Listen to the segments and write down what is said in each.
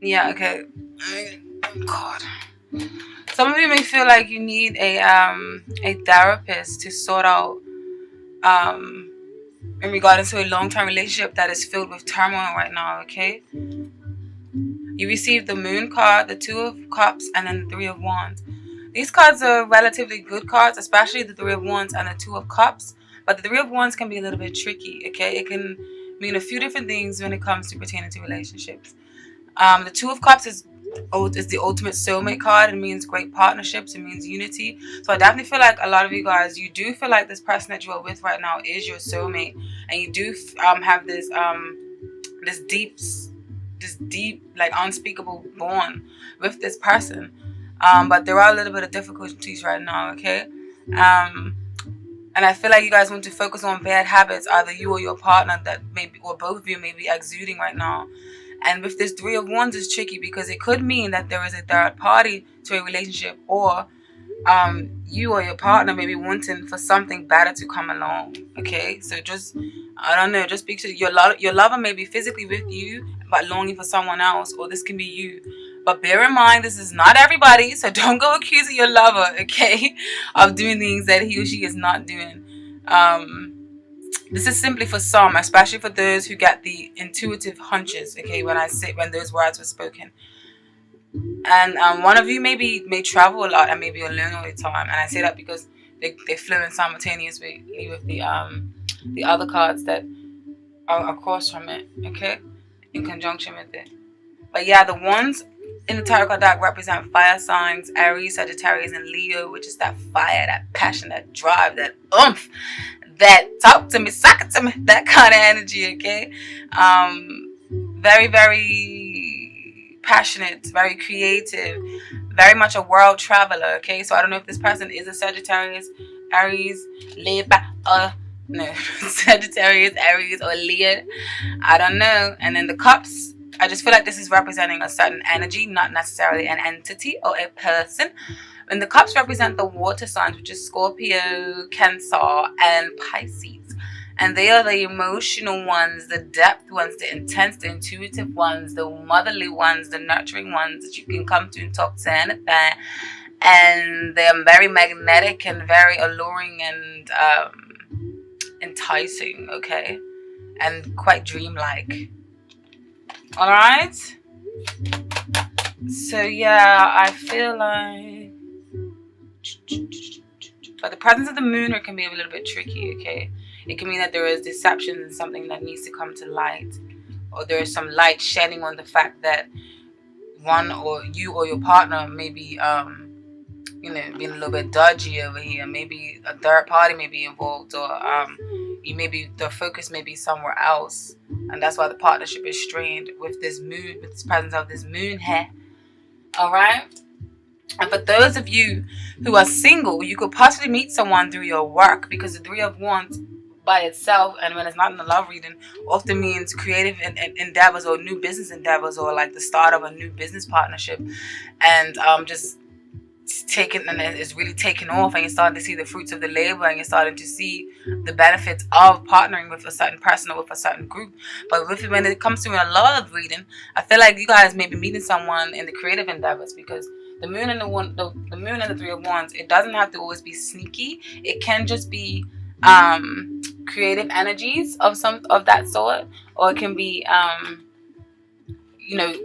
Yeah, okay. God. Some of you may feel like you need a therapist to sort out um in regard to a long-term relationship that is filled with turmoil right now, okay? You receive the Moon card, the Two of Cups, and then the Three of Wands. These cards are relatively good cards, especially the Three of Wands and the Two of Cups. But the Three of Wands can be a little bit tricky, okay? It can mean a few different things when it comes to pertaining to relationships. The Two of Cups is the ultimate soulmate card. It means great partnerships. It means unity. So I definitely feel like a lot of you guys, you do feel like this person that you are with right now is your soulmate, and you do have this deep, like unspeakable bond with this person. But there are a little bit of difficulties right now. Okay. And I feel like you guys want to focus on bad habits, either you or your partner, that maybe, or both of you may be exuding right now. And with this Three of Wands is tricky because it could mean that there is a third party to a relationship, or you or your partner may be wanting for something better to come along. Okay, so just, I don't know, just because your lover may be physically with you but longing for someone else, or this can be you. But bear in mind, this is not everybody, so don't go accusing your lover, okay, of doing things that he or she is not doing. This is simply for some, especially for those who get the intuitive hunches, okay, when those words were spoken. And one of you may travel a lot and may be alone all the time. And I say that because they flow in simultaneously with the other cards that are across from it, okay, in conjunction with it. But yeah, the ones in the tarot card deck represent fire signs: Aries, Sagittarius, and Leo, which is that fire, that passion, that drive, that oomph, that talk to me, suck it to me, that kind of energy, okay? Very, very passionate, very creative, very much a world traveler, okay? So I don't know if this person is a Sagittarius, Aries, Leo, no, Sagittarius, Aries, or Leo. I don't know. And then the cups, I just feel like this is representing a certain energy, not necessarily an entity or a person. And the cups represent the water signs, which is Scorpio, Cancer, and Pisces. And they are the emotional ones, the depth ones, the intense, the intuitive ones, the motherly ones, the nurturing ones that you can come to and talk to anything. And they are very magnetic and very alluring and enticing, okay? And quite dreamlike. Alright? So yeah, I feel like, but the presence of the moon can be a little bit tricky, okay? It can mean that there is deception and something that needs to come to light, or there is some light shedding on the fact that one or you or your partner may be being a little bit dodgy over here. Maybe a third party may be involved, or the focus may be somewhere else, and that's why the partnership is strained with this moon, with this presence of this moon here. All right. And for those of you who are single, you could possibly meet someone through your work, because the Three of Wands by itself, and when it's not in the love reading, often means creative endeavors or new business endeavors, or like the start of a new business partnership, and just taken, and it's really taken off, and you're starting to see the fruits of the labor, and you're starting to see the benefits of partnering with a certain person or with a certain group. But when it comes to a love reading, I feel like you guys may be meeting someone in the creative endeavors, because the moon and the moon and the Three of Wands, it doesn't have to always be sneaky. It can just be creative energies of that sort, or it can be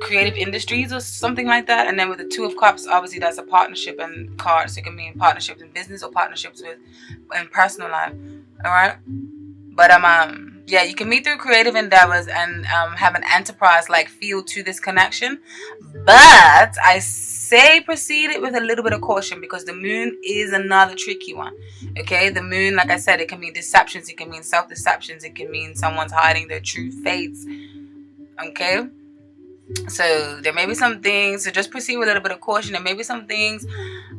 creative industries or something like that. And then with the Two of Cups, obviously that's a partnership and cards. So it can mean partnerships in business or partnerships in personal life. All right. But yeah, you can meet through creative endeavors and have an enterprise-like feel to this connection. But I say proceed it with a little bit of caution, because the moon is another tricky one. Okay, the moon, like I said, it can mean deceptions, it can mean self-deceptions, it can mean someone's hiding their true fates. Okay, so there may be some things, so just proceed with a little bit of caution. There may be some things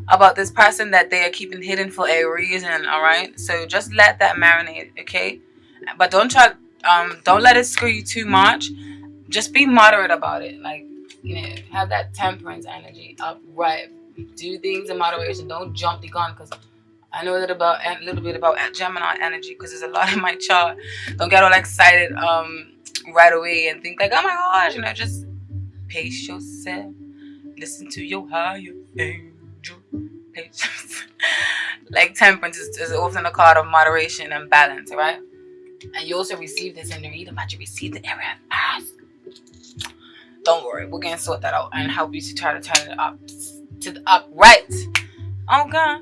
about this person that they are keeping hidden for a reason. All right, so just let that marinate. Okay, but don't let it screw you too much. Just be moderate about it. Like, have that temperance energy up, right? Do things in moderation. Don't jump the gun, because I know a little bit about Gemini energy, because there's a lot in my chart. Don't get all excited right away and think like, oh my gosh, just Pace yourself. Listen to your higher angel. Patience. Like temperance is often a card of moderation and balance, right? And you also receive this in the reading, but you receive the area of ask. Don't worry, we're gonna sort that out and help you to try to turn it up to the upright. Oh God.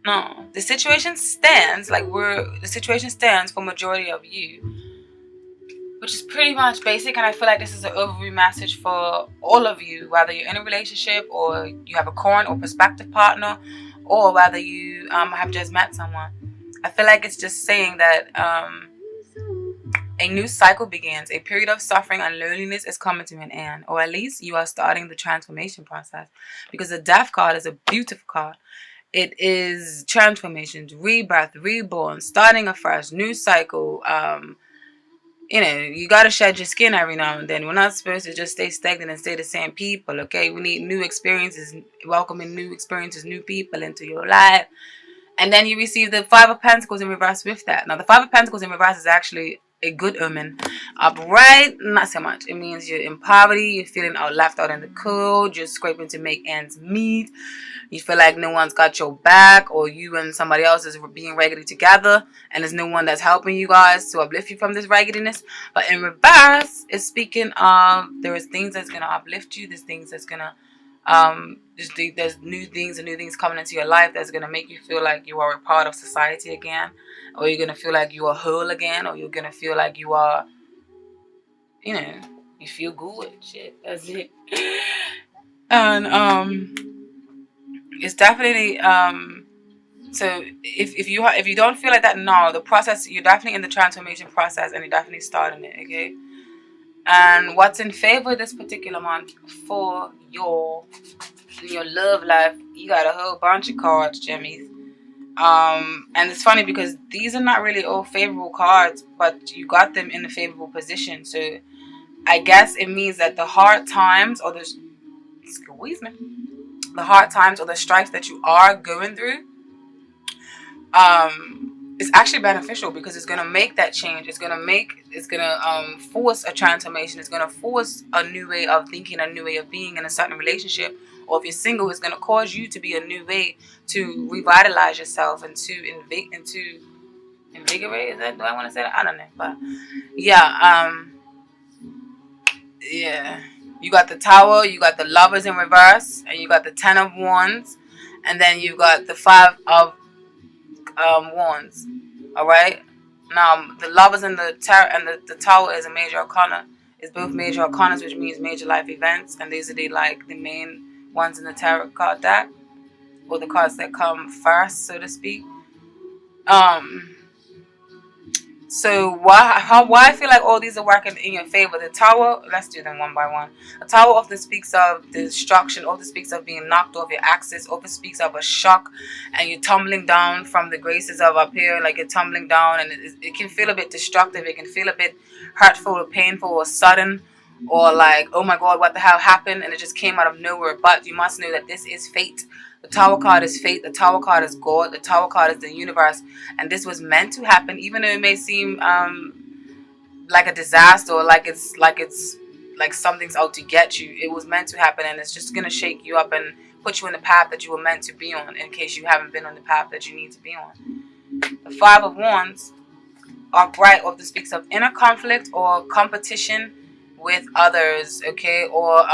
No. The situation stands for majority of you, which is pretty much basic, and I feel like this is an overview message for all of you, whether you're in a relationship or you have a current or prospective partner, or whether you have just met someone. I feel like it's just saying that a new cycle begins. A period of suffering and loneliness is coming to an end, or at least you are starting the transformation process, because the Death card is a beautiful card. It is transformations, rebirth, reborn, starting afresh, new cycle. You got to shed your skin every now and then. We're not supposed to just stay stagnant and stay the same people, okay? We need new experiences, welcoming new experiences, new people into your life. And then you receive the Five of Pentacles in reverse with that. Now, the Five of Pentacles in reverse is actually a good omen. Upright, not so much. It means you're in poverty, you're feeling left out in the cold, you're scraping to make ends meet. You feel like no one's got your back, or you and somebody else is being raggedy together, and there's no one that's helping you guys to uplift you from this raggediness. But in reverse, it's speaking of there is things that's going to uplift you. There's things that's going to there's new things and new things coming into your life that's going to make you feel like you are a part of society again, or you're going to feel like you are whole again, or you're going to feel like you are, you feel good. Shit, that's it. And it's definitely so if you don't feel like that now, the process, you're definitely in the transformation process, and you're definitely starting it, okay? And what's in favor this particular month for your love life, you got a whole bunch of cards, Jimmies. And it's funny because these are not really all favorable cards, but you got them in a favorable position. So I guess it means that the hard times or the hard times or the strife that you are going through is actually beneficial, because it's gonna make that change. It's gonna force a transformation. It's gonna force a new way of thinking, a new way of being in a certain relationship. Or if you're single, it's gonna cause you to be a new way to revitalize yourself and to invigorate. Is that, do I want to say that? I don't know, but yeah, yeah. You got the Tower, you got the Lovers in reverse, and you got the Ten of Wands, and then you got the Five of Wands. All right. Now the Lovers and the Tower is a major arcana. It's both major arcanas, which means major life events, and these are the main ones in the tarot card deck, or the cards that come first, so to speak. So why I feel like all these are working in your favor. The Tower, let's do them one by one. The Tower often speaks of destruction, often speaks of being knocked off your axis, often speaks of a shock, and you're tumbling down from the graces of up here, like you're tumbling down, and it can feel a bit destructive. It can feel a bit hurtful or painful or sudden, or like, oh my God, what the hell happened? And it just came out of nowhere. But you must know that this is fate. The Tower card is fate. The Tower card is God. The Tower card is the universe. And this was meant to happen, even though it may seem like a disaster, or like it's like something's out to get you. It was meant to happen, and it's just going to shake you up and put you in the path that you were meant to be on, in case you haven't been on the path that you need to be on. The Five of Wands are bright, often speaks of inner conflict or competition with others, okay, or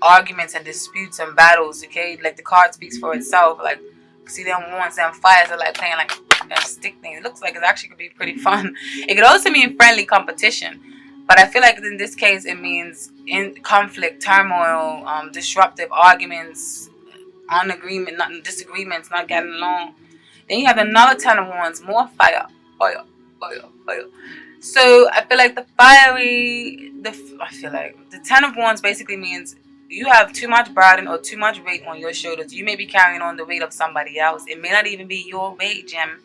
arguments and disputes and battles, okay? Like the card speaks for itself. Like, see them wands and fires are like playing like that stick thing. It looks like it actually could be pretty fun. It could also mean friendly competition, but I feel like in this case it means in conflict, turmoil, disruptive arguments, disagreements, not getting along. Then you have another Ten of Wands, more fire. So I feel like the Ten of Wands basically means you have too much burden or too much weight on your shoulders. You may be carrying on the weight of somebody else. It may not even be your weight, Jim.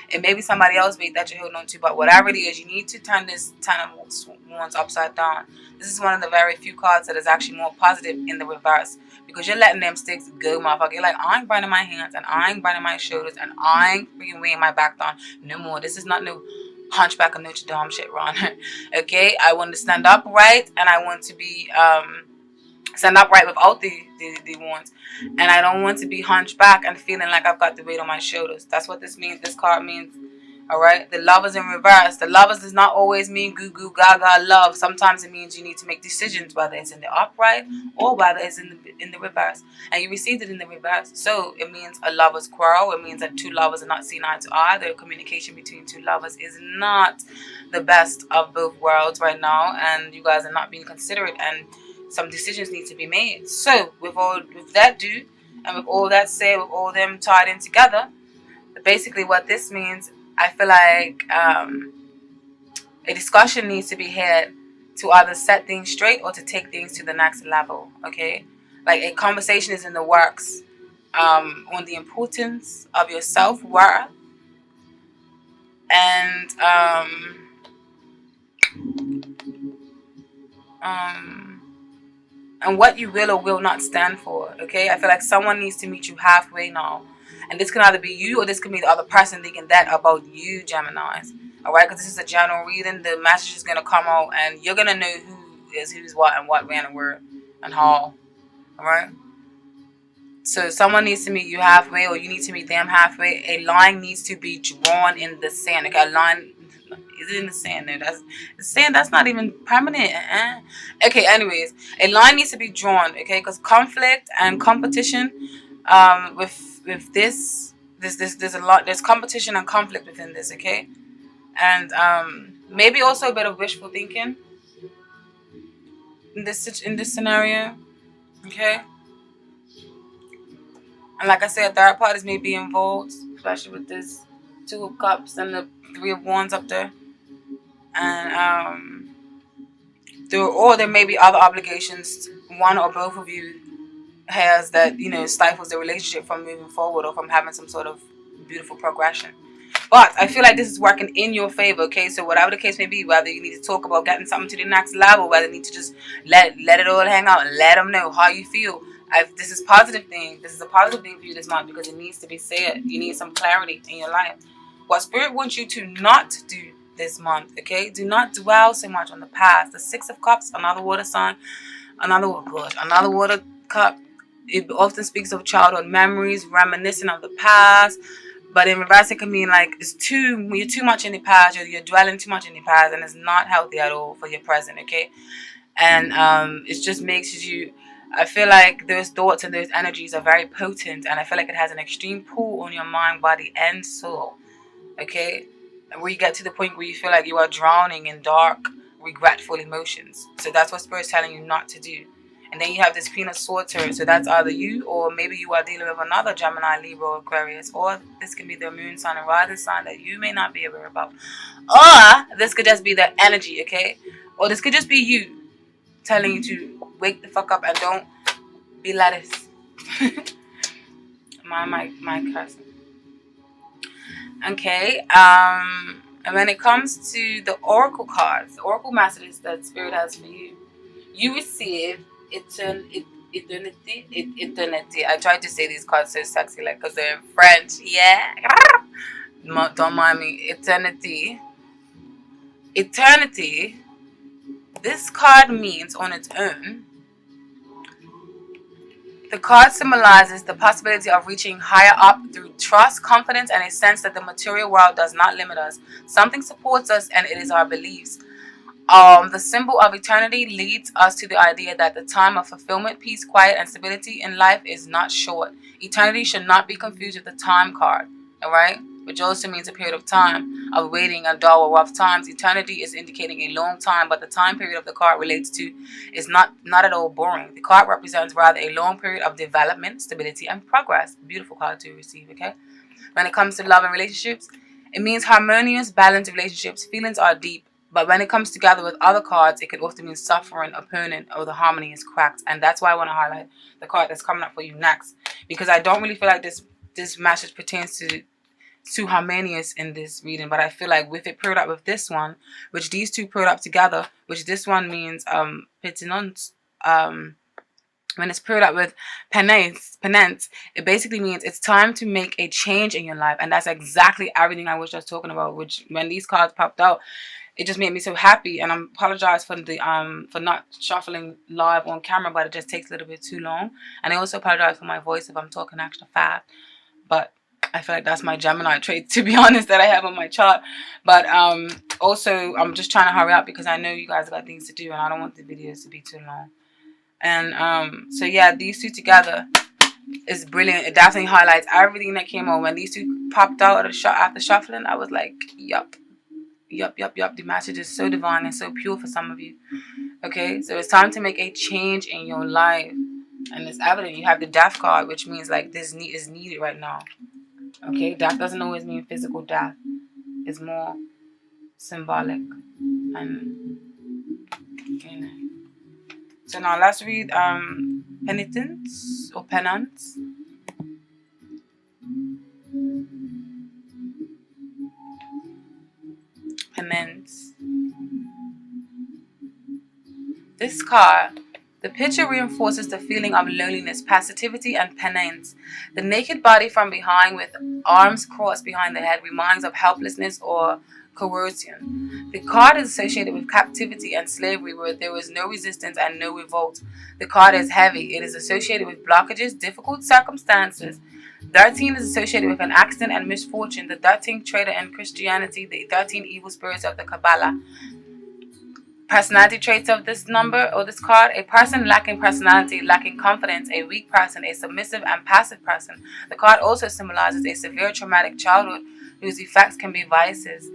It may be somebody else's weight that you're holding on to. But whatever it is, you need to turn this Ten of Wands upside down. This is one of the very few cards that is actually more positive in the reverse, because you're letting them sticks go, motherfucker. You're like, I ain't burning my hands, and I ain't burning my shoulders, and I ain't freaking weighing my back down no more. This is not no Hunchback of Notre Dame shit, Ron. Okay, I want to stand upright, and I want to be stand upright without the wands, and I don't want to be hunchback and feeling like I've got the weight on my shoulders. That's what this means. This card means. All right, the Lovers in reverse. The Lovers does not always mean goo goo gaga love. Sometimes it means you need to make decisions, whether it's in the upright or whether it's in the reverse. And you received it in the reverse, so it means a lover's quarrel. It means that two lovers are not seen eye to eye. The communication between two lovers is not the best of both worlds right now, and you guys are not being considerate, and some decisions need to be made. So with that due, and with all that said, with all them tied in together, basically what this means, I feel like a discussion needs to be had to either set things straight or to take things to the next level. Okay, like a conversation is in the works on the importance of your self-worth and what you will or will not stand for. Okay, I feel like someone needs to meet you halfway now. And this can either be you or this can be the other person thinking that about you, Geminis. Alright, because this is a general reading. The message is going to come out and you're going to know who is who's what and what, when, and where, and how. Alright? So someone needs to meet you halfway or you need to meet them halfway. A line needs to be drawn in the sand. Okay, a line... Is it in the sand? No, that's the sand. That's not even permanent. Okay, anyways, a line needs to be drawn. Okay, because conflict and competition, with this, there's a lot. There's competition and conflict within this. Okay, and maybe also a bit of wishful thinking in this scenario. Okay, and like I said, third parties may be involved, especially with this Two of Cups and the Three of Wands up there. And there may be other obligations one or both of you has that, stifles the relationship from moving forward or from having some sort of beautiful progression. But I feel like this is working in your favor, okay? So whatever the case may be, whether you need to talk about getting something to the next level, whether you need to just let it all hang out and let them know how you feel. This is positive thing. This is a positive thing for you this month because it needs to be said. You need some clarity in your life. What Spirit wants you to not do this month, okay? Do not dwell so much on the past. The Six of Cups, another water sign, another water cup. It often speaks of childhood memories, reminiscing of the past. But in reverse, it can mean like you're too much in the past. You're dwelling too much in the past, and it's not healthy at all for your present, okay? And it just makes you. I feel like those thoughts and those energies are very potent, and I feel like it has an extreme pull on your mind, body, and soul. Okay, where you get to the point where you feel like you are drowning in dark, regretful emotions. So that's what Spirit's telling you not to do. And then you have this Queen of Swords here. So that's either you or maybe you are dealing with another Gemini, Libra, or Aquarius. Or this can be their moon sign and rising sign that you may not be aware about. Or this could just be their energy, okay? Or this could just be you telling you to wake the fuck up and don't be lettuce. my cousin. Okay, and when it comes to the oracle cards, the oracle messages that Spirit has for you, you receive eternity. I tried to say these cards so sexy, like, because they're in French. Yeah, don't mind me. Eternity. This card means on its own. The card symbolizes the possibility of reaching higher up through trust, confidence, and a sense that the material world does not limit us. Something supports us, and it is our beliefs. The symbol of eternity leads us to the idea that the time of fulfillment, peace, quiet, and stability in life is not short. Eternity should not be confused with the time card, all right? Which also means a period of time of waiting and dull or rough times. Eternity is indicating a long time, but the time period of the card relates to is not at all boring. The card represents rather a long period of development, stability, and progress. Beautiful card to receive, okay? When it comes to love and relationships, it means harmonious, balanced relationships. Feelings are deep, but when it comes together with other cards, it could often mean suffering, opponent, or the harmony is cracked. And that's why I want to highlight the card that's coming up for you next, because I don't really feel like this message pertains to harmonious in this reading, but I feel like with it paired up with this one, which these two paired up together, which this one means pertinence, When it's paired up with penance, it basically means it's time to make a change in your life. And that's exactly everything I was just talking about, which when these cards popped out, it just made me so happy. And I apologize for the for not shuffling live on camera, but it just takes a little bit too long. And I also apologize for my voice if I'm talking extra fast. But I feel like that's my Gemini trait, to be honest, that I have on my chart. But also, I'm just trying to hurry up because I know you guys got things to do and I don't want the videos to be too long. And so yeah, these two together is brilliant. It definitely highlights everything that came on. When these two popped out of the shot after shuffling, I was like, yup. The message is so divine and so pure for some of you. Okay, so it's time to make a change in your life. And it's evident. You have the death card, which means like this is needed right now. Okay, death doesn't always mean physical death. It's more symbolic. And you know. So now let's read penitence or penance. Penance. This card, the picture reinforces the feeling of loneliness, passivity, and penance. The naked body from behind with arms crossed behind the head reminds of helplessness or coercion. The card is associated with captivity and slavery where there is no resistance and no revolt. The card is heavy. It is associated with blockages, difficult circumstances. 13 is associated with an accident and misfortune. The 13th traitor in Christianity, the 13 evil spirits of the Kabbalah. Personality traits of this number or this card: a person lacking personality, lacking confidence, a weak person, a submissive and passive person. The card also symbolizes a severe traumatic childhood whose effects can be vices.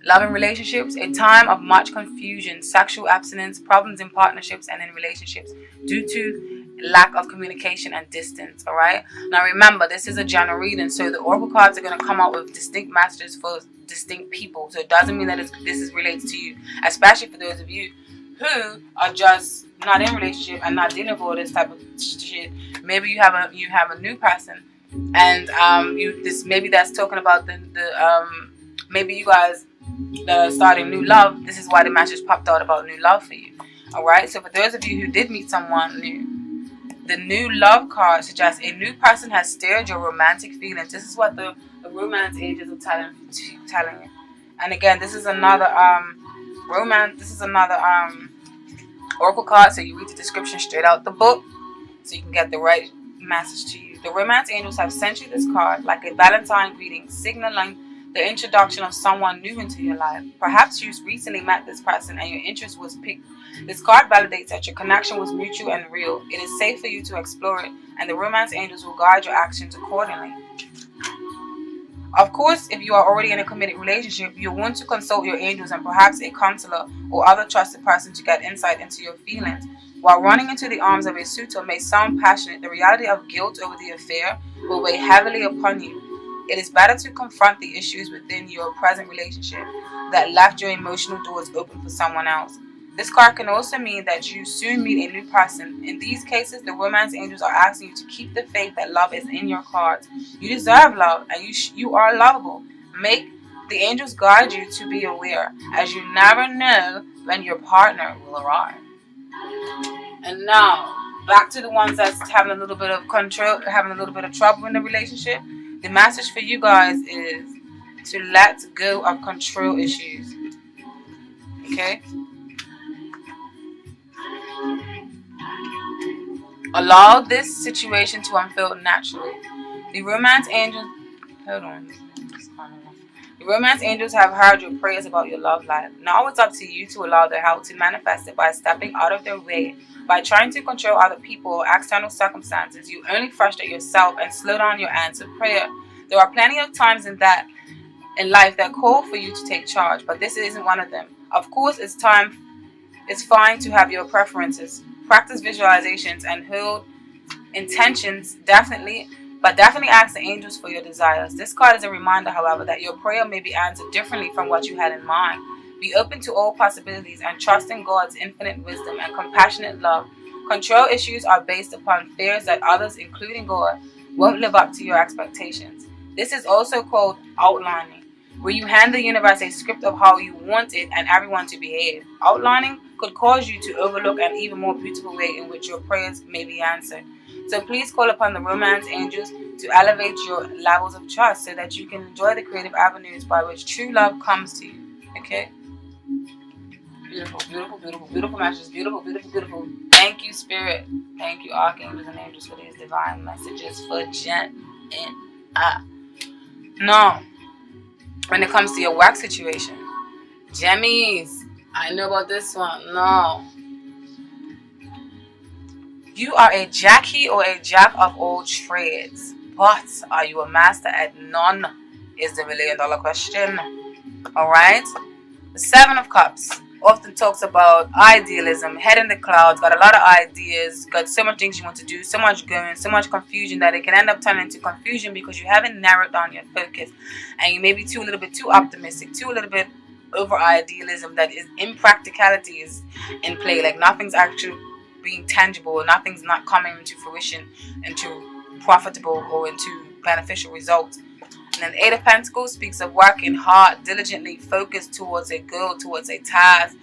Loving relationships, a time of much confusion, sexual abstinence, problems in partnerships and in relationships due to lack of communication and distance. All right. Now remember, this is a general reading, so the oracle cards are going to come out with distinct messages for distinct people. So it doesn't mean that this is related to you, especially for those of you who are just not in a relationship and not dealing with all this type of shit. Maybe you have a new person, and maybe that's talking about the maybe you guys that are starting new love. This is why the message popped out about new love for you. All right. So for those of you who did meet someone new, the new love card suggests a new person has stirred your romantic feelings. This is what the romance angels are telling you. And again, this is another romance. This is another oracle card. So you read the description straight out the book, so you can get the right message to you. The romance angels have sent you this card like a Valentine greeting, signaling the introduction of someone new into your life. Perhaps you recently met this person and your interest was piqued. This card validates that your connection was mutual and real. It is safe for you to explore it, and the romance angels will guide your actions accordingly. Of course, if you are already in a committed relationship, you'll want to consult your angels and perhaps a counselor or other trusted person to get insight into your feelings. While running into the arms of a suitor may sound passionate, the reality of guilt over the affair will weigh heavily upon you. It is better to confront the issues within your present relationship that left your emotional doors open for someone else. This card can also mean that you soon meet a new person. In these cases, the romance angels are asking you to keep the faith that love is in your cards. You deserve love, and you are lovable. Make the angels guide you to be aware, as you never know when your partner will arrive. And now, back to the ones that's having a little bit of control, having a little bit of trouble in the relationship. The message for you guys is to let go of control issues. Okay? Allow this situation to unfold naturally. The romance angels, hold on. The romance angels have heard your prayers about your love life. Now it's up to you to allow their help to manifest it by stepping out of their way. By trying to control other people or external circumstances, you only frustrate yourself and slow down your answered prayer. There are plenty of times in life that call for you to take charge, but this isn't one of them. Of course, it's fine to have your preferences. Practice visualizations and hold intentions, definitely ask the angels for your desires. This card is a reminder, however, that your prayer may be answered differently from what you had in mind. Be open to all possibilities and trust in God's infinite wisdom and compassionate love. Control issues are based upon fears that others, including God, won't live up to your expectations. This is also called outlining, where you hand the universe a script of how you want it and everyone to behave. Outlining could cause you to overlook an even more beautiful way in which your prayers may be answered. So please call upon the romance angels to elevate your levels of trust so that you can enjoy the creative avenues by which true love comes to you. Okay? Beautiful, beautiful, beautiful, beautiful messages. Beautiful, beautiful, beautiful. Thank you, Spirit. Thank you, Archangels and Angels, for these divine messages for Jen and No. When it comes to your work situation, Gemmies, I know about this one. No. You are a Jackie or a Jack of all trades, but are you a master at none? Is the $1 million question. Alright? The Seven of Cups often talks about idealism, head in the clouds, got a lot of ideas, got so much things you want to do, so much going, so much confusion that it can end up turning into confusion because you haven't narrowed down your focus and you may be a little bit too optimistic, a little bit over idealism that is impracticality is in play. Like nothing's actually being tangible, nothing's not coming into fruition, into profitable or into beneficial results. And then the Eight of Pentacles speaks of working hard, diligently focused towards a goal, towards a task,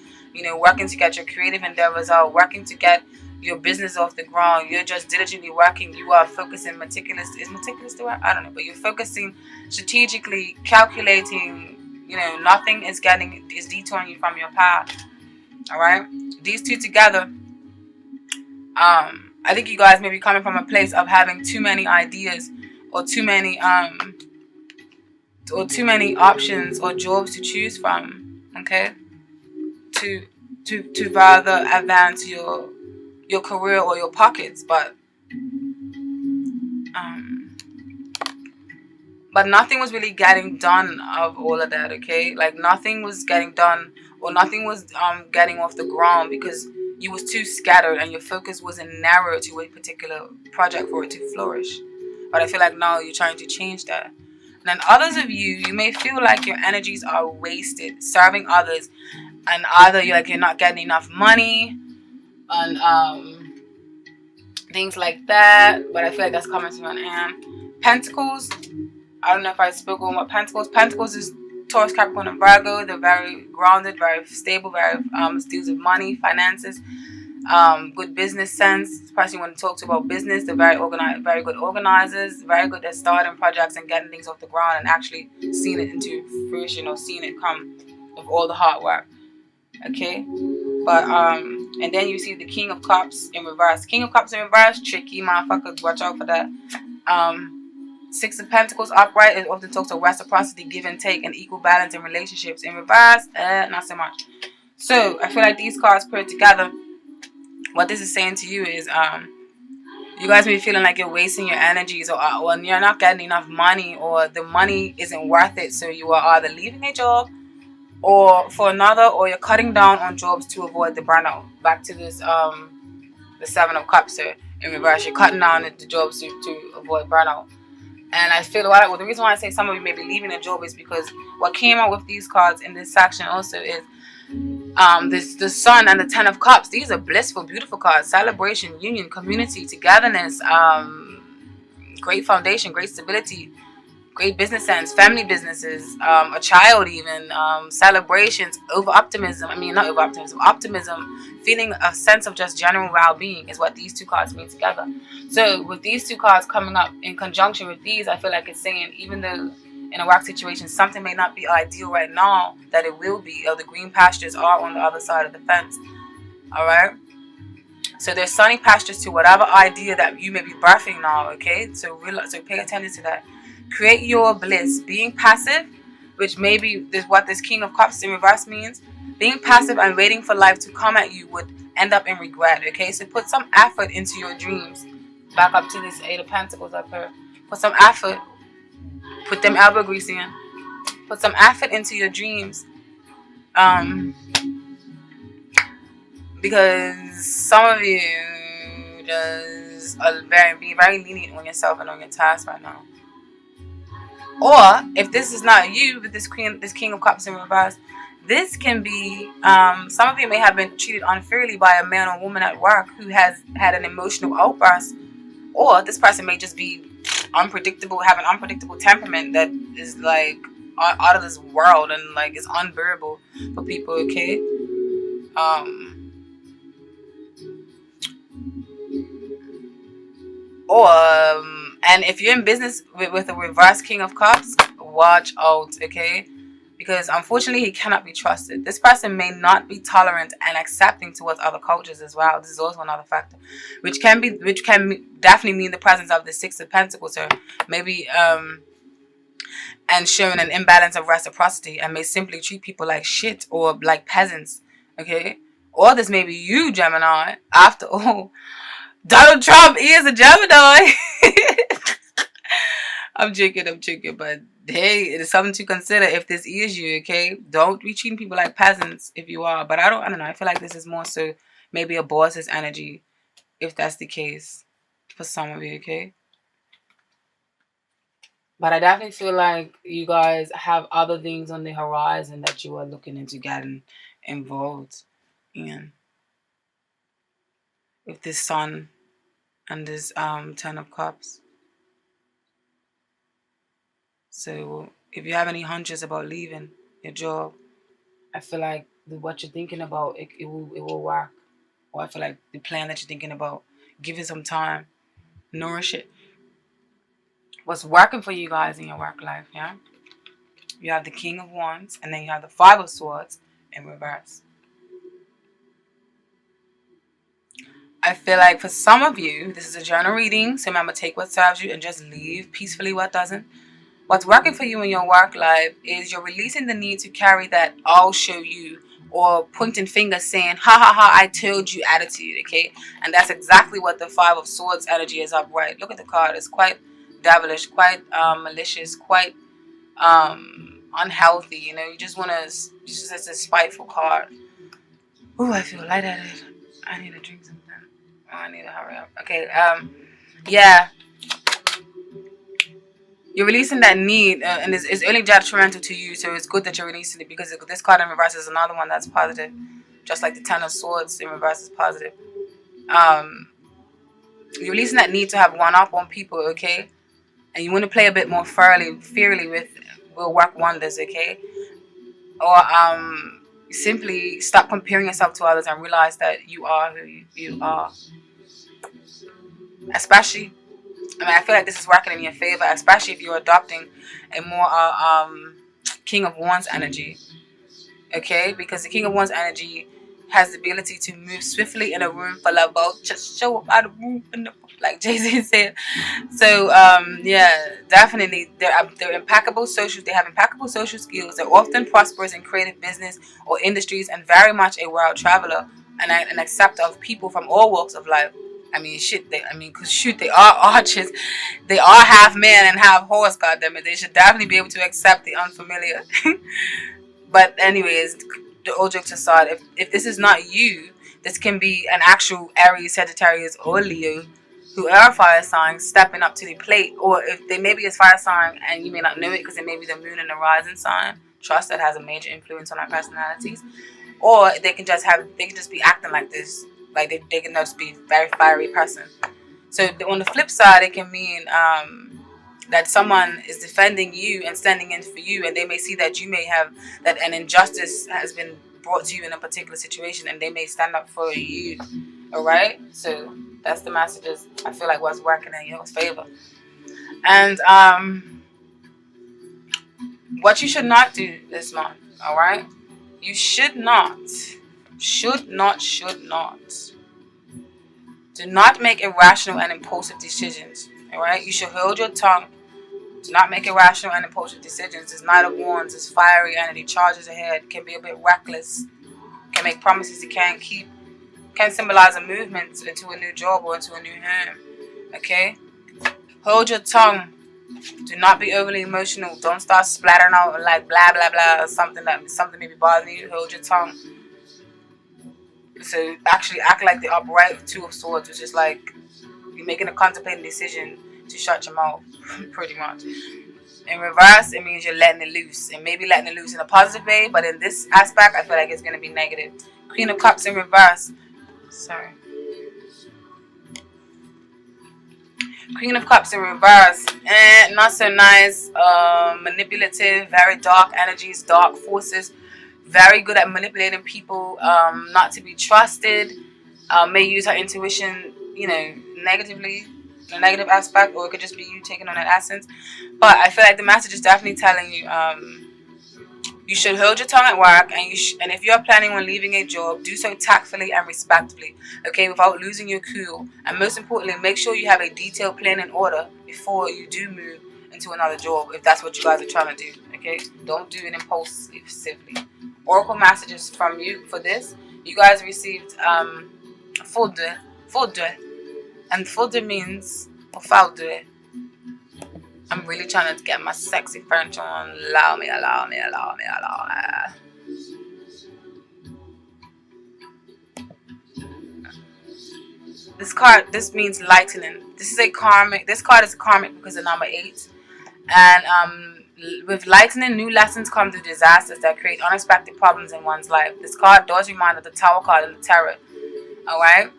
working to get your creative endeavors out, working to get your business off the ground. You're just diligently working. You are focusing meticulous. Is meticulous the word? I don't know. But you're focusing strategically, calculating. Nothing is detouring you from your path. All right? These two together, I think you guys may be coming from a place of having too many ideas or too many options or jobs to choose from, okay, to rather advance your career or your pockets, but nothing was really getting done of all of that, okay? Like nothing was getting done or nothing was getting off the ground because you was too scattered and your focus wasn't narrow to a particular project for it to flourish. But I feel like now you're trying to change that. And then others of you may feel like your energies are wasted serving others, and either you're not getting enough money and things like that. But I feel like that's coming to an end. Pentacles. I don't know if I spoke on what Pentacles. Pentacles is Taurus, Capricorn, and Virgo. They're very grounded, very stable, very deals with money, finances. Good business sense, especially when it talks about business. They're very organized, very good organizers, very good at starting projects and getting things off the ground and actually seeing it into fruition or seeing it come with all the hard work. Okay, but and then you see the King of Cups in reverse. King of Cups in reverse, tricky motherfuckers. Watch out for that. Six of Pentacles upright, it often talks of reciprocity, give and take, and equal balance in relationships. In reverse, not so much. So I feel like these cards put together, what this is saying to you is you guys may be feeling like you're wasting your energies or you're not getting enough money or the money isn't worth it. So you are either leaving a job or for another, or you're cutting down on jobs to avoid the burnout. Back to this the Seven of Cups. So in reverse, you're cutting down the jobs to avoid burnout. And I feel the reason why I say some of you may be leaving a job is because what came out with these cards in this section also is the Sun and the Ten of Cups. These are blissful, beautiful cards. Celebration, union, community, togetherness, great foundation, great stability, great business sense, family businesses, a child even, celebrations, optimism, feeling a sense of just general well-being is what these two cards mean together. So with these two cards coming up in conjunction with these, I feel like it's saying even though in a work situation something may not be ideal right now, that it will be, or the green pastures are on the other side of the fence. Alright? So there's sunny pastures to whatever idea that you may be birthing now, okay? So pay attention to that. Create your bliss. Being passive, which maybe is what this King of Cups in reverse means. Being passive and waiting for life to come at you would end up in regret, okay? So put some effort into your dreams. Back up to this Eight of Pentacles up here. Put some effort. Put them elbow grease in. Put some effort into your dreams. Because some of you just are be very lenient on yourself and on your tasks right now. Or if this is not you, but this King of Cups in reverse, this can be some of you may have been treated unfairly by a man or woman at work who has had an emotional outburst, or this person may just be unpredictable, have an unpredictable temperament that is like out of this world and like is unbearable for people. Okay, Or and if you're in business with a reverse King of Cups, watch out, okay? Because unfortunately he cannot be trusted. This person may not be tolerant and accepting towards other cultures as well. This is also another factor, which can definitely mean the presence of the Six of Pentacles, or maybe and showing an imbalance of reciprocity, and may simply treat people like shit or like peasants, okay? Or this may be you, Gemini. After all, Donald Trump is a Gemini. I'm joking, but hey, it is something to consider if this is you, okay? Don't be treating people like peasants if you are. But I don't know. I feel like this is more so maybe a boss's energy, if that's the case for some of you, okay? But I definitely feel like you guys have other things on the horizon that you are looking into getting involved in. With this Sun and this Ten of Cups. So if you have any hunches about leaving your job, I feel like what you're thinking about, it will work. Or I feel like the plan that you're thinking about, give it some time, nourish it. What's working for you guys in your work life, yeah? You have the King of Wands, and then you have the Five of Swords in reverse. I feel like for some of you, this is a journal reading, so remember, take what serves you and just leave peacefully what doesn't. What's working for you in your work life is you're releasing the need to carry that "I'll show you" or pointing fingers saying "ha ha ha, I told you" attitude, okay? And that's exactly what the Five of Swords energy is upright. Look at the card. It's quite devilish, quite malicious, quite unhealthy. You know, you just want to. It's just a spiteful card. Ooh, I feel lightheaded. I need to drink something. Oh, I need to hurry up. Okay. Yeah. You're releasing that need, and it's only detrimental to you, so it's good that you're releasing it, because this card in reverse is another one that's positive, just like the Ten of Swords in reverse is positive. You're releasing that need to have one up on people, okay? And you want to play a bit more fairly with will work wonders, okay? Or simply stop comparing yourself to others and realize that you are who you are. Especially, I feel like this is working in your favor, especially if you're adopting a more King of Wands energy, okay? Because the King of Wands energy has the ability to move swiftly in a room full of both. Just show up out of the room, like Jay-Z said. So yeah, definitely they're impeccable social. They have impeccable social skills. They're often prosperous in creative business or industries, and very much a world traveler and an acceptor of people from all walks of life. They are archers. They are half man and half horse, goddammit. They should definitely be able to accept the unfamiliar. But anyways, the old jokes aside, if this is not you, this can be an actual Aries, Sagittarius, or Leo who are fire signs stepping up to the plate. Or if they maybe is fire sign and you may not know it because it may be the moon and the rising sign. Trust that has a major influence on our personalities. Or they can just be acting like this. Like they can just be very fiery person. So on the flip side, it can mean that someone is defending you and standing in for you, and they may see that you may have that an injustice has been brought to you in a particular situation, and they may stand up for you. All right, so that's the messages I feel like was working in your favor. And what you should not do this month, all right? You should not. Do not make irrational and impulsive decisions. All right, you should hold your tongue. Do not make irrational and impulsive decisions. It's Knight of Wands. It's fiery energy. Charges ahead. Can be a bit reckless. Can make promises you can't keep. Can symbolize a movement into a new job or into a new home. Okay? Hold your tongue. Do not be overly emotional. Don't start splattering out like blah blah blah or something may be bothering you. Hold your tongue. So actually act like the upright Two of Swords, which is like you're making a contemplating decision to shut your mouth, pretty much. In reverse, it means you're letting it loose, and maybe letting it loose in a positive way, but in this aspect, I feel like it's going to be negative. Queen of Cups in reverse. Sorry. Queen of Cups in reverse. Not so nice. Manipulative, very dark energies, dark forces. Very good at manipulating people, not to be trusted. May use her intuition, negatively. a negative aspect, or it could just be you taking on that essence. But I feel like the message is definitely telling you, you should hold your tongue at work, and and if you're planning on leaving a job, do so tactfully and respectfully, okay, without losing your cool. And most importantly, make sure you have a detailed plan in order before you do move into another job, if that's what you guys are trying to do, okay? Don't do it impulsively. Oracle messages from you for this. You guys received folder, and folder means folder. I'm really trying to get my sexy French on. Allow me. This means lightning. This card is a karmic because of number 8. And with lightning, new lessons come through disasters that create unexpected problems in one's life. This card does remind of the Tower card in the Tarot. Alright?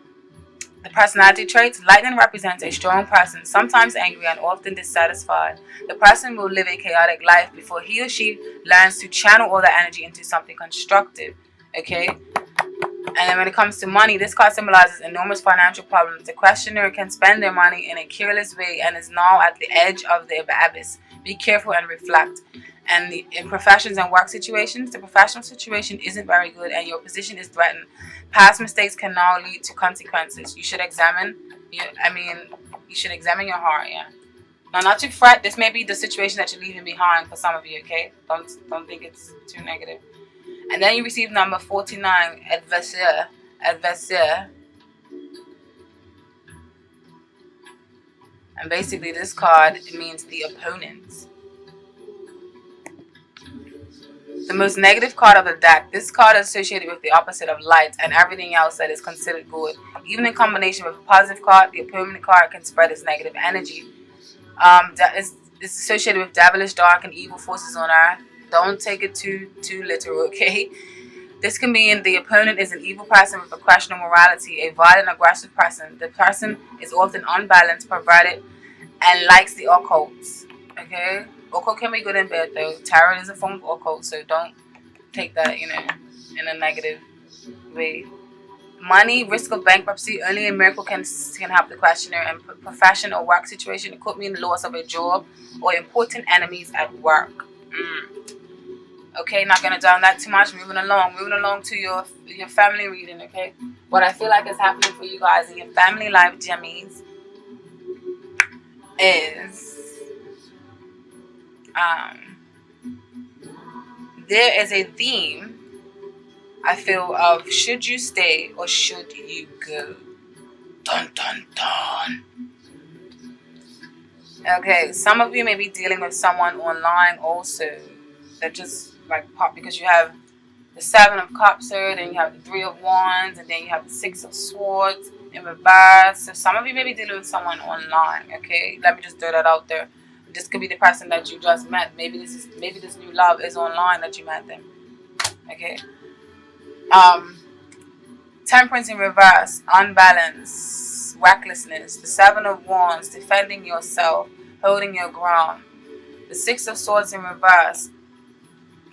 The personality traits. Lightning represents a strong person, sometimes angry and often dissatisfied. The person will live a chaotic life before he or she learns to channel all the energy into something constructive. Okay? And then when it comes to money, this card symbolizes enormous financial problems. The questioner can spend their money in a careless way and is now at the edge of the abyss. Be careful and reflect. And in professions and work situations, the professional situation isn't very good and your position is threatened. Past mistakes can now lead to consequences. You should examine your heart, yeah. Now, not to fret, this may be the situation that you're leaving behind for some of you, okay? Don't think it's too negative. And then you receive number 49, adversaire. And basically this card, it means the opponent. The most negative card of the deck. This card is associated with the opposite of light and everything else that is considered good. Even in combination with a positive card, the opponent card can spread its negative energy. It's associated with devilish, dark, and evil forces on earth. Don't take it too literal, okay? This can mean the opponent is an evil person with a questionable morality, a violent, aggressive person. The person is often unbalanced, perverted, and likes the occult, okay? Occult can be good and bad though. Tarot is a form of occult, so don't take that, in a negative way. Money, risk of bankruptcy. Only a miracle can help the questioner. And profession or work situation, it could mean the loss of a job or important enemies at work. Okay, not gonna down that too much. Moving along to your family reading. Okay, what I feel like is happening for you guys in your family life, Gemmies, is there is a theme, I feel, of should you stay or should you go? Dun dun dun. Okay, some of you may be dealing with someone online also that just like pop, because you have the 7 of Cups here, then you have the 3 of Wands, and then you have the 6 of Swords in reverse. So some of you may be dealing with someone online. Okay, let me just throw that out there. This could be the person that you just met. Maybe this new love is online that you met them. Okay. Temperance in reverse, unbalance, recklessness. The 7 of Wands, defending yourself, holding your ground. The 6 of Swords in reverse,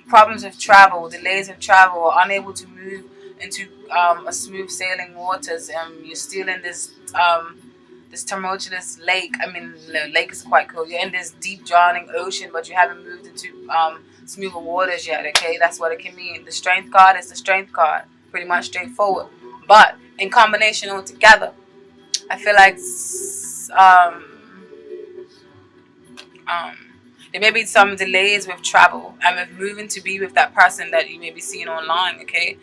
problems with travel, delays with travel, or unable to move into a smooth sailing waters. You're still in this tumultuous lake. I mean, the lake is quite cool. You're in this deep drowning ocean, but you haven't moved into smoother waters yet. Okay, that's what it can mean. The Strength card is the Strength card, pretty much straightforward. But in combination altogether, I feel like there may be some delays with travel and with moving to be with that person that you may be seeing online, okay?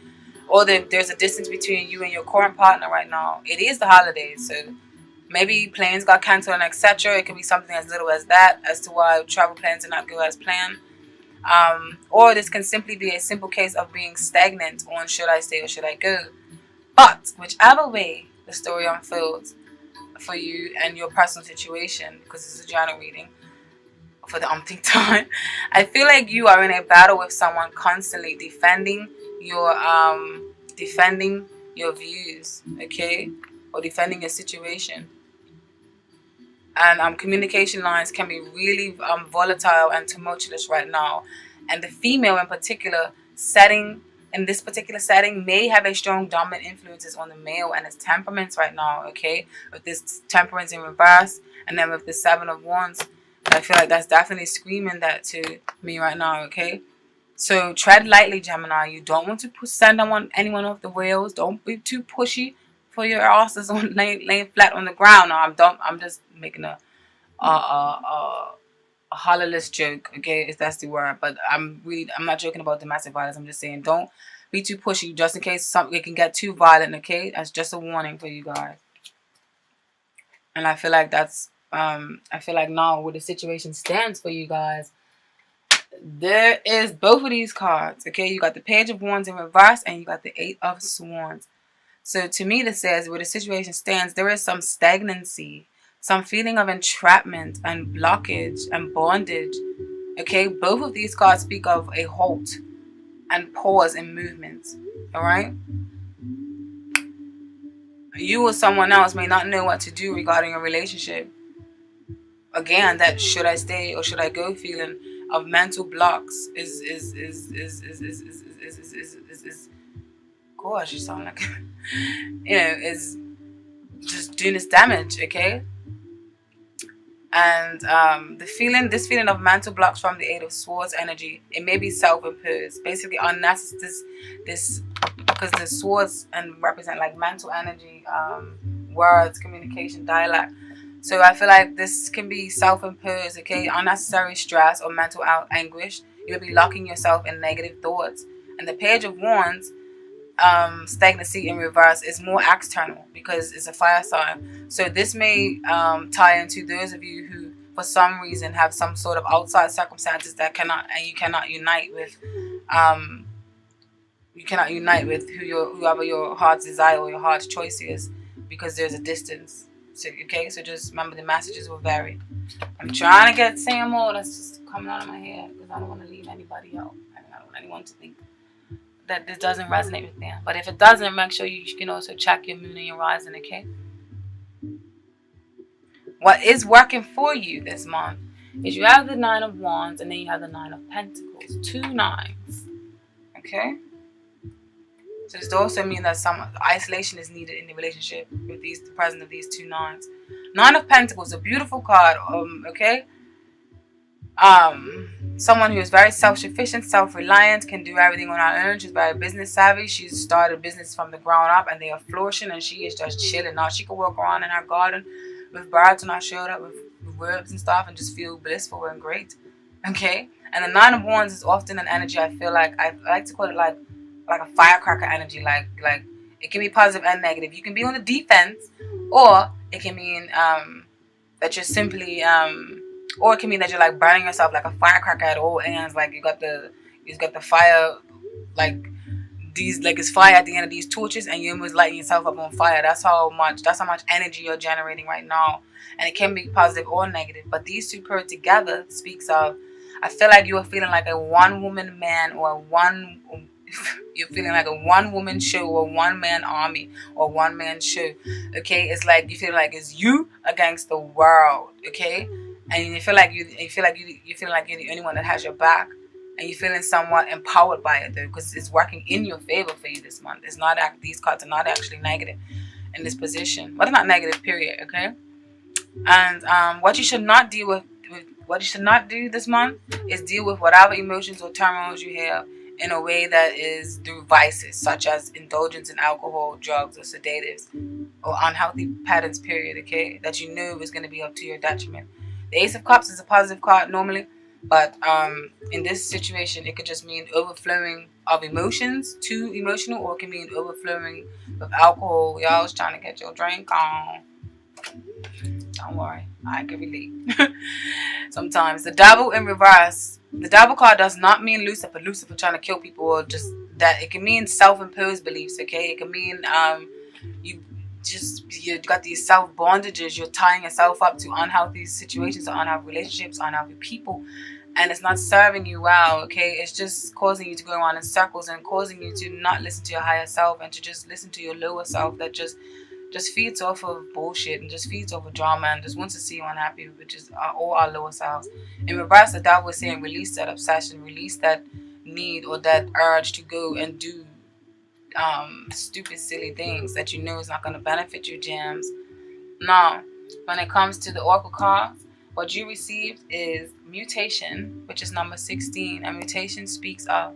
Or there's a distance between you and your current partner right now. It is the holidays, so maybe plans got canceled and etc. It could be something as little as that, as to why travel plans did not go as planned. Or this can simply be a simple case of being stagnant on should I stay or should I go. But whichever way the story unfolds for you and your personal situation, because this is a journal reading for the umpteenth time, I feel like you are in a battle with someone constantly defending your views, okay, or defending your situation. And communication lines can be really volatile and tumultuous right now. And the female in particular setting in this particular setting may have a strong dominant influences on the male and his temperaments right now, okay? With this temperance in reverse, and then with the 7 of Wands, I feel like that's definitely screaming that to me right now, okay? So tread lightly, Gemini. You don't want to send anyone off the rails. Don't be too pushy for your asses on laying flat on the ground. No, I'm just making a hollerless joke, okay, if that's the word. But I'm not joking about domestic violence. I'm just saying don't be too pushy, just in case it can get too violent, okay? That's just a warning for you guys. And I feel like that's I feel like now where the situation stands for you guys, there is both of these cards, okay? You got the Page of Wands in reverse and you got the 8 of Swords. So to me, this says where the situation stands, there is some stagnancy, some feeling of entrapment and blockage and bondage. Okay, both of these cards speak of a halt and pause in movement. All right, you or someone else may not know what to do regarding a relationship. Again, that should I stay or should I go feeling of mental blocks is gosh, you sound like is just doing this damage, okay? And this feeling of mental blocks from the 8 of Swords energy, it may be self-imposed, basically unnecessary. This because the swords and represent like mental energy, words, communication, dialect. So I feel like this can be self-imposed, okay? Unnecessary stress or mental anguish. You'll be locking yourself in negative thoughts. And the Page of Wands, stagnancy in reverse, is more external because it's a fire sign. So this may tie into those of you who for some reason have some sort of outside circumstances that you cannot unite with whoever your heart's desire or your heart's choice is, because there's a distance. So okay, so just remember the messages will vary. I'm trying to get saying more that's just coming out of my head because I don't want to leave anybody out. I don't want anyone to think that this doesn't resonate with them. But if it doesn't, make sure you can also check your moon and your rising, okay? What is working for you this month is you have the 9 of Wands and then you have the 9 of Pentacles. 2 9s. Okay? So this also means that some isolation is needed in the relationship with the presence of these 2 9s. 9 of Pentacles, a beautiful card, okay? Someone who is very self-sufficient, self-reliant, can do everything on her own. She's very business savvy. She's started a business from the ground up and they are flourishing and she is just chilling. Now she can walk around in her garden with birds on her shoulder, with herbs and stuff, and just feel blissful and great. Okay? And the 9 of Wands is often an energy, I feel like, I like to call it like a firecracker energy. Like it can be positive and negative. You can be on the defense, or it can mean that you're simply or it can mean that you're like burning yourself like a firecracker at all ends. Like you got the fire, like it's fire at the end of these torches, and you're almost lighting yourself up on fire. That's how much energy you're generating right now, and it can be positive or negative. But these two paired together speaks of, I feel like you are feeling like a one-woman man or you're feeling like a one-woman show or one-man army or one-man show. Okay, it's like you feel like it's you against the world. Okay, and you feel like you're the only one that has your back, and you're feeling somewhat empowered by it though, because it's working in your favor for you this month. It's not these cards are not actually negative in this position, but it's not negative. Period. Okay, and what you should not deal with. What you should not do this month is deal with whatever emotions or turmoils you have in a way that is through vices, such as indulgence in alcohol, drugs, or sedatives, or unhealthy patterns, period, okay? That you knew was going to be up to your detriment. The Ace of Cups is a positive card normally, but in this situation, it could just mean overflowing of emotions, too emotional, or it can mean overflowing of alcohol. Y'all was trying to get your drink on. Don't worry, I can relate. Sometimes the Devil in reverse. The Devil card does not mean Lucifer trying to kill people, or just that. It can mean self-imposed beliefs. Okay, it can mean you got these self-bondages. You're tying yourself up to unhealthy situations, or unhealthy relationships, unhealthy people, and it's not serving you well. Okay, it's just causing you to go around in circles and causing you to not listen to your higher self and to just listen to your lower self that just feeds off of bullshit and just feeds off of drama and just wants to see you unhappy, which is all our lower selves. In reverse, the Devil is saying release that obsession, release that need or that urge to go and do stupid, silly things that you know is not going to benefit your gems. Now, when it comes to the oracle cards, what you received is mutation, which is number 16. And mutation speaks of